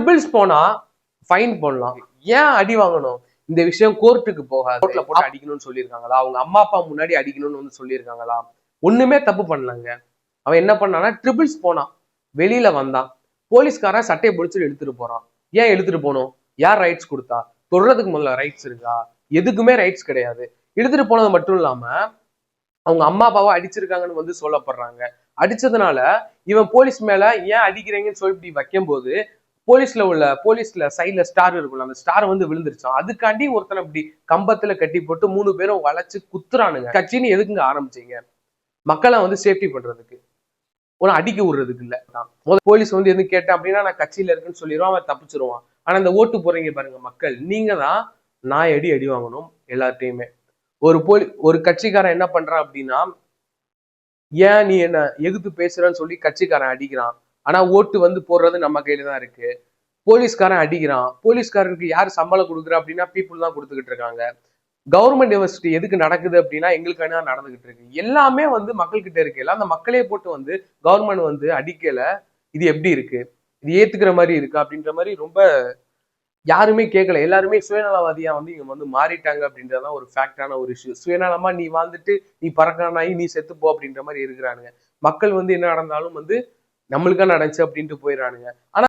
Triples போனா fine போடலாம், ஏன் அடி வாங்கணும்? இந்த விஷயம் கோர்ட்டுக்கு போகாது. கோர்ட்ல போட்டு அடிக்கணும்னு சொல்லியிருக்காங்களா? அவங்க அம்மா அப்பா முன்னாடி அடிக்கணும்னு வந்து சொல்லியிருக்காங்களா? ஒண்ணுமே தப்பு பண்ணலங்க. அவன் என்ன பண்ணானா ட்ரிபிள்ஸ் போனான், வெளியில வந்தான், போலீஸ்காரன் சட்டையை பிடிச்சிட்டு எடுத்துட்டு போறான். ஏன் எடுத்துட்டு போகணும்? யார் ரைட்ஸ் கொடுத்தா? தொடர்றதுக்கு முதல்ல ரைட்ஸ் இருக்கா? எதுக்குமே ரைட்ஸ் கிடையாது. எடுத்துட்டு போனது மட்டும் இல்லாம அவங்க அம்மா அப்பாவை அடிச்சிருக்காங்கன்னு வந்து சொல்லப்படுறாங்க. அடிச்சதுனால இவன் போலீஸ் மேல ஏன் அடிக்கிறீங்கன்னு சொல்லி இப்படி வைக்கும் போது போலீஸ்ல சைட்ல ஸ்டார் இருக்கும்ல, அந்த ஸ்டார் வந்து விழுந்துருச்சான். அதுக்காண்டி ஒருத்தனை இப்படி கம்பத்துல கட்டி போட்டு 3 பேரும் வளைச்சு குத்துறானுங்க. கட்சின்னு எதுக்குங்க ஆரம்பிச்சீங்க? மக்களை வந்து சேஃப்டி பண்றதுக்கு, உன அடிக்க விடுறதுக்கு இல்ல. போலீஸ் வந்து எதுவும் கேட்டேன் அப்படின்னா நான் கட்சியில இருக்குன்னு சொல்லிடுவான், அவன் தப்பிச்சிருவான். ஆனா இந்த ஓட்டு போறீங்க பாருங்க மக்கள், நீங்க தான் நான் அடி வாங்கணும் எல்லாத்தையுமே. ஒரு கட்சிக்காரன் என்ன பண்றான் அப்படின்னா, ஏன் நீ என்ன எதிர்த்து பேசுறன்னு சொல்லி கட்சிக்காரன் அடிக்கிறான். ஆனா ஓட்டு வந்து போடுறது நம்ம கையில தான் இருக்கு. போலீஸ்காரன் அடிக்கிறான், போலீஸ்காரனுக்கு யார் சம்பளம் கொடுக்குறா அப்படின்னா பீப்புள் தான் கொடுத்துக்கிட்டு இருக்காங்க. கவர்மெண்ட் யூனிவர்சிட்டி எதுக்கு நடக்குது அப்படின்னா எங்களுக்கான நடந்துகிட்டு இருக்கு. எல்லாமே வந்து மக்கள் கிட்ட இருக்கு. அந்த மக்களே போட்டு வந்து கவர்மெண்ட் வந்து அடிக்கல, இது எப்படி இருக்கு? இது ஏத்துக்கிற மாதிரி இருக்கு அப்படின்ற மாதிரி ரொம்ப யாருமே கேட்கல. எல்லாருமே சுயநலவாதியா வந்து இங்க வந்து மாறிட்டாங்க அப்படின்றதான் ஒரு ஃபேக்டான ஒரு இஷ்யூ. சுயநலமா நீ வந்துட்டு நீ பறக்கானாயி நீ செத்துப்போ அப்படின்ற மாதிரி இருக்கிறானுங்க. மக்கள் வந்து என்ன நடந்தாலும் வந்து நம்மளுக்கா நடந்துச்சு அப்படின்ட்டு போயிடறானுங்க. ஆனா